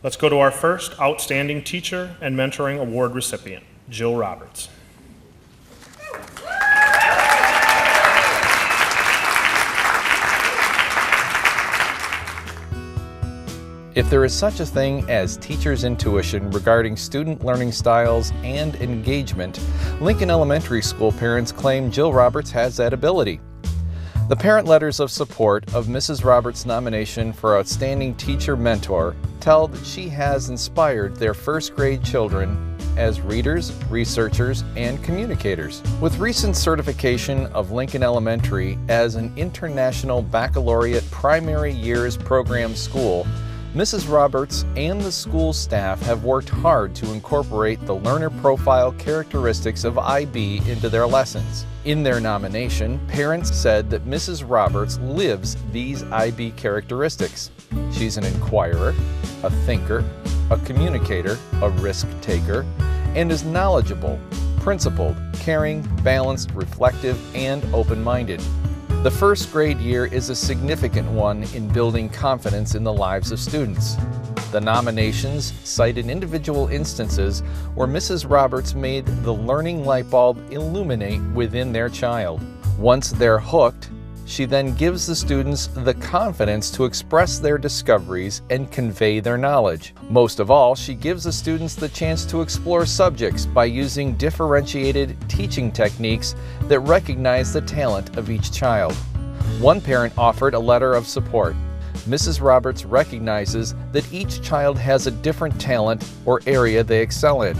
Let's go to our first Outstanding Teacher and Mentoring Award recipient, Jill Roberts. If there is such a thing as teacher's intuition regarding student learning styles and engagement, Lincoln Elementary School parents claim Jill Roberts has that ability. The parent letters of support of Mrs. Roberts' nomination for Outstanding Teacher Mentor tell that she has inspired their first grade children as readers, researchers, and communicators. With recent certification of Lincoln Elementary as an International Baccalaureate Primary Years Program school, Mrs. Roberts and the school staff have worked hard to incorporate the learner profile characteristics of IB into their lessons. In their nomination, parents said that Mrs. Roberts lives these IB characteristics. She's an inquirer, a thinker, a communicator, a risk taker, and is knowledgeable, principled, caring, balanced, reflective, and open-minded. The first grade year is a significant one in building confidence in the lives of students. The nominations cite individual instances where Mrs. Roberts made the learning light bulb illuminate within their child. Once they're hooked, she then gives the students the confidence to express their discoveries and convey their knowledge. Most of all, she gives the students the chance to explore subjects by using differentiated teaching techniques that recognize the talent of each child. One parent offered a letter of support. Mrs. Roberts recognizes that each child has a different talent or area they excel in.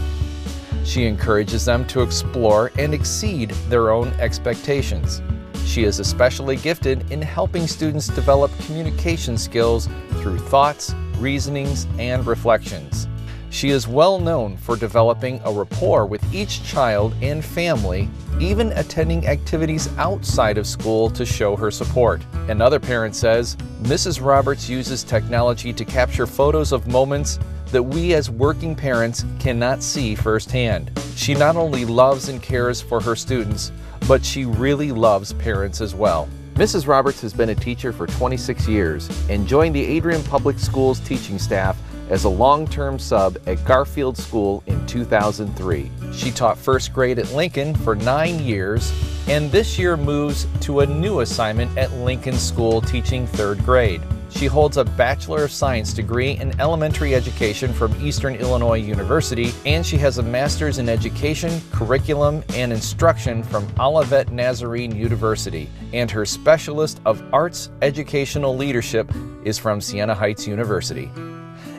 She encourages them to explore and exceed their own expectations. She is especially gifted in helping students develop communication skills through thoughts, reasonings, and reflections. She is well known for developing a rapport with each child and family, even attending activities outside of school to show her support. Another parent says, Mrs. Roberts uses technology to capture photos of moments that we as working parents cannot see firsthand. She not only loves and cares for her students, but she really loves parents as well. Mrs. Roberts has been a teacher for 26 years and joined the Adrian Public Schools teaching staff as a long-term sub at Garfield School in 2003. She taught first grade at Lincoln for 9 years and this year moves to a new assignment at Lincoln School teaching third grade. She holds a Bachelor of Science degree in elementary education from Eastern Illinois University, and she has a Master's in Education, Curriculum, and Instruction from Olivet Nazarene University, and her Specialist of Arts Educational Leadership is from Siena Heights University.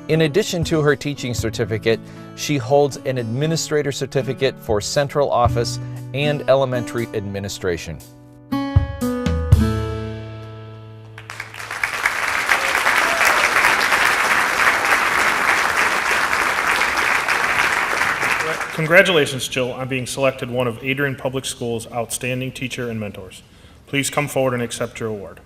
In addition to her teaching certificate, she holds an Administrator Certificate for Central Office and Elementary Administration. Congratulations, Jill, on being selected one of Adrian Public Schools' Outstanding Teacher and Mentors. Please come forward and accept your award.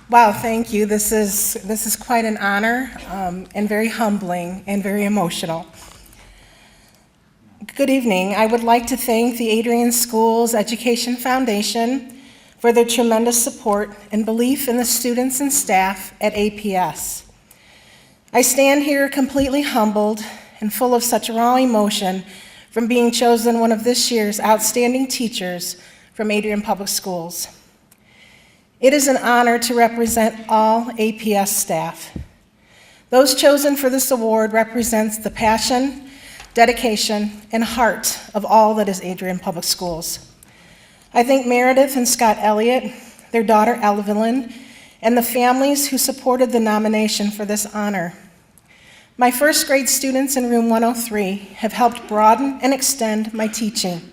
Wow, thank you. This is quite an honor and very humbling and very emotional. Good evening. I would like to thank the Adrian Schools Education Foundation for their tremendous support and belief in the students and staff at APS. I stand here completely humbled and full of such raw emotion from being chosen one of this year's outstanding teachers from Adrian Public Schools. It is an honor to represent all APS staff. Those chosen for this award represents the passion, dedication, and heart of all that is Adrian Public Schools. I thank Meredith and Scott Elliott, their daughter Evelyn, and the families who supported the nomination for this honor. My first grade students in room 103 have helped broaden and extend my teaching.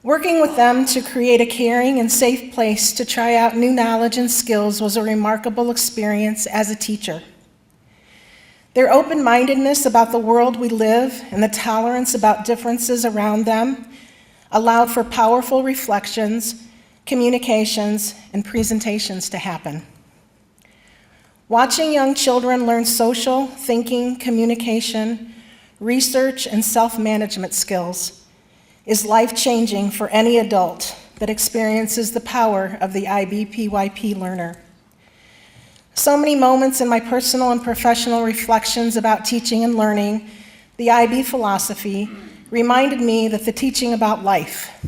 Working with them to create a caring and safe place to try out new knowledge and skills was a remarkable experience as a teacher. Their open-mindedness about the world we live and the tolerance about differences around them allowed for powerful reflections, communications, and presentations to happen. Watching young children learn social, thinking, communication, research, and self-management skills is life-changing for any adult that experiences the power of the IBPYP learner. So many moments in my personal and professional reflections about teaching and learning, the IB philosophy reminded me that the teaching about life,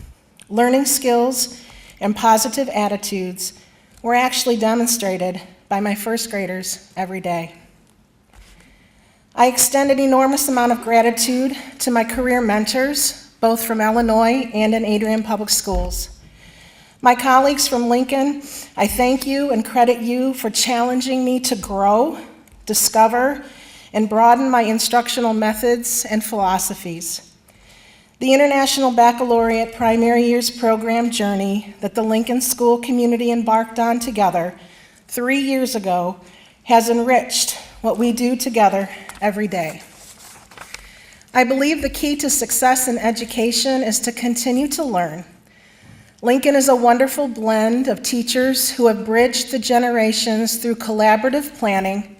learning skills, and positive attitudes were actually demonstrated by my first graders every day. I extend an enormous amount of gratitude to my career mentors, both from Illinois and in Adrian Public Schools. My colleagues from Lincoln, I thank you and credit you for challenging me to grow, discover, and broaden my instructional methods and philosophies. The International Baccalaureate Primary Years Program journey that the Lincoln School community embarked on together 3 years ago has enriched what we do together every day. I believe the key to success in education is to continue to learn. Lincoln is a wonderful blend of teachers who have bridged the generations through collaborative planning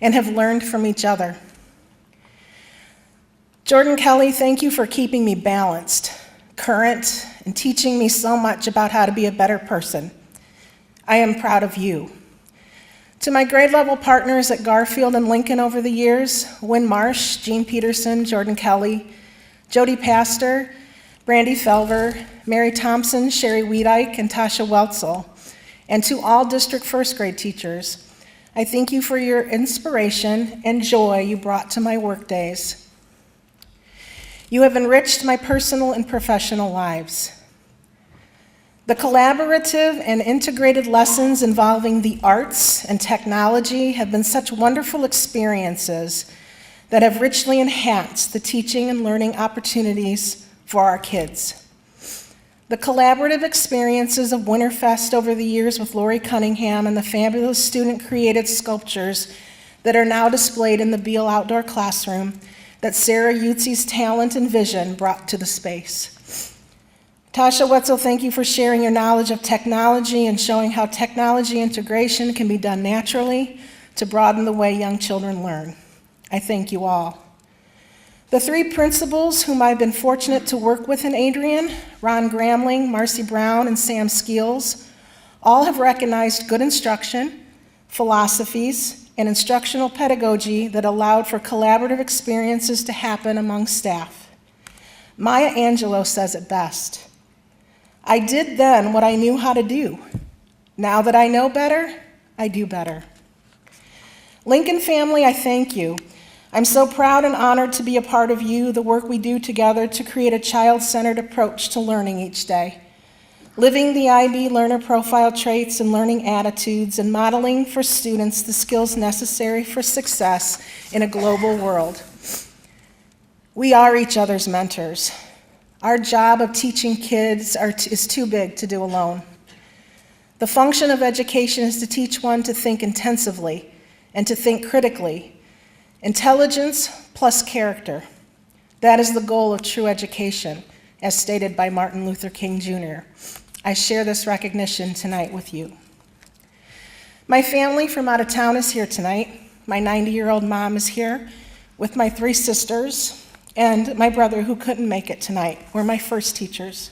and have learned from each other. Jordan Kelly, thank you for keeping me balanced, current, and teaching me so much about how to be a better person. I am proud of you. To my grade level partners at Garfield and Lincoln over the years, Wynn Marsh, Jean Peterson, Jordan Kelly, Jody Pastor, Brandy Felver, Mary Thompson, Sherry Wiedike, and Tasha Weltzel, and to all district first grade teachers, I thank you for your inspiration and joy you brought to my work days. You have enriched my personal and professional lives. The collaborative and integrated lessons involving the arts and technology have been such wonderful experiences that have richly enhanced the teaching and learning opportunities for our kids. The collaborative experiences of Winterfest over the years with Lori Cunningham and the fabulous student-created sculptures that are now displayed in the Beal Outdoor Classroom that Sarah Utzi's talent and vision brought to the space. Tasha Wetzel, thank you for sharing your knowledge of technology and showing how technology integration can be done naturally to broaden the way young children learn. I thank you all. The three principals whom I've been fortunate to work with in Adrian, Ron Gramling, Marcy Brown, and Sam Skeels, all have recognized good instruction, philosophies, and instructional pedagogy that allowed for collaborative experiences to happen among staff. Maya Angelou says it best. I did then what I knew how to do. Now that I know better, I do better. Lincoln family, I thank you. I'm so proud and honored to be a part of you, the work we do together to create a child-centered approach to learning each day. Living the IB learner profile traits and learning attitudes and modeling for students the skills necessary for success in a global world. We are each other's mentors. Our job of teaching kids is too big to do alone. The function of education is to teach one to think intensively and to think critically. Intelligence plus character. That is the goal of true education, as stated by Martin Luther King Jr. I share this recognition tonight with you. My family from out of town is here tonight. My 90-year-old mom is here with my 3 sisters and my brother who couldn't make it tonight. Were my first teachers.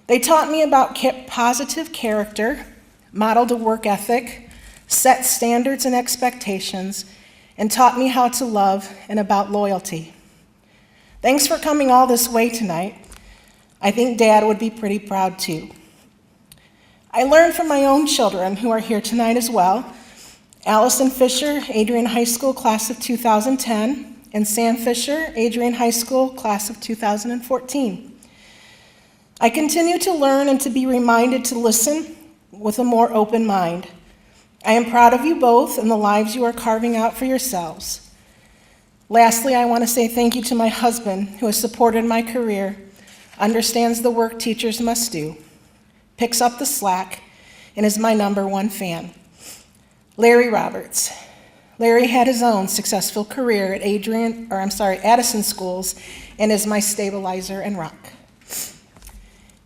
They taught me about positive character, modeled a work ethic, set standards and expectations, and taught me how to love and about loyalty. Thanks for coming all this way tonight. I think Dad would be pretty proud too. I learned from my own children who are here tonight as well. Allison Fisher, Adrian High School, class of 2010, and Sam Fisher, Adrian High School, class of 2014. I continue to learn and to be reminded to listen with a more open mind. I am proud of you both and the lives you are carving out for yourselves. Lastly, I want to say thank you to my husband who has supported my career, understands the work teachers must do, picks up the slack, and is my #1 fan. Larry Roberts. Larry had his own successful career at Addison schools and is my stabilizer and rock.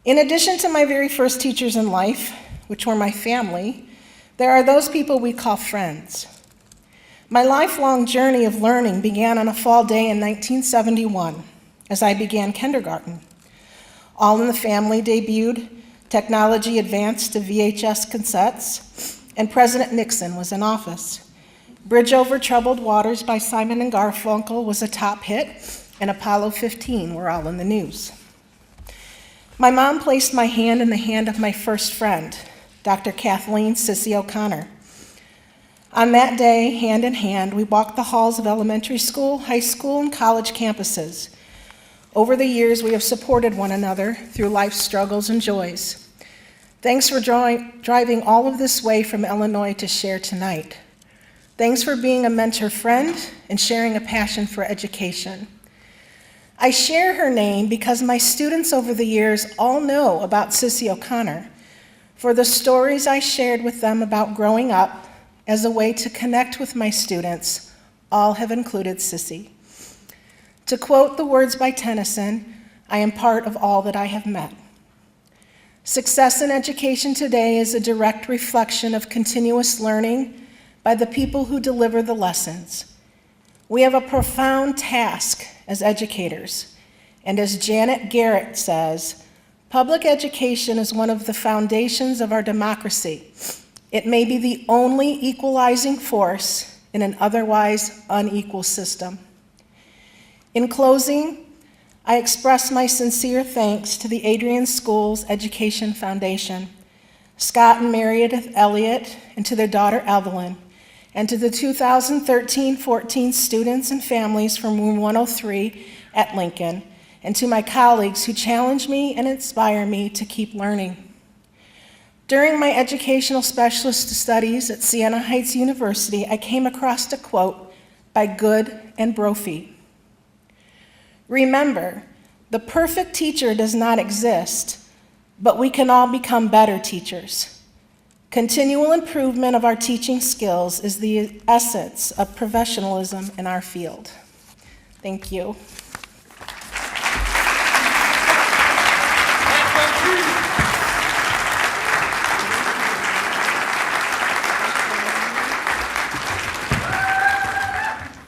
In addition to my very first teachers in life, which were my family, there are those people we call friends. My lifelong journey of learning began on a fall day in 1971 as I began kindergarten. All in the Family debuted, technology advanced to VHS cassettes, and President Nixon was in office. Bridge Over Troubled Waters by Simon and Garfunkel was a top hit, and Apollo 15 were all in the news. My mom placed my hand in the hand of my first friend, Dr. Kathleen Sissy O'Connor. On that day, hand in hand, we walked the halls of elementary school, high school, and college campuses. Over the years, we have supported one another through life's struggles and joys. Thanks for driving all of this way from Illinois to share tonight. Thanks for being a mentor friend and sharing a passion for education. I share her name because my students over the years all know about Sissy O'Connor, for the stories I shared with them about growing up as a way to connect with my students all have included Sissy. To quote the words by Tennyson, I am part of all that I have met. Success in education today is a direct reflection of continuous learning by the people who deliver the lessons. We have a profound task as educators, and as Janet Garrett says, public education is one of the foundations of our democracy. It may be the only equalizing force in an otherwise unequal system. In closing, I express my sincere thanks to the Adrian Schools Education Foundation, Scott and Meredith Elliott, and to their daughter Evelyn, and to the 2013-14 students and families from Room 103 at Lincoln, and to my colleagues who challenge me and inspire me to keep learning. During my educational specialist studies at Siena Heights University, I came across a quote by Good and Brophy. Remember, the perfect teacher does not exist, but we can all become better teachers. Continual improvement of our teaching skills is the essence of professionalism in our field. Thank you.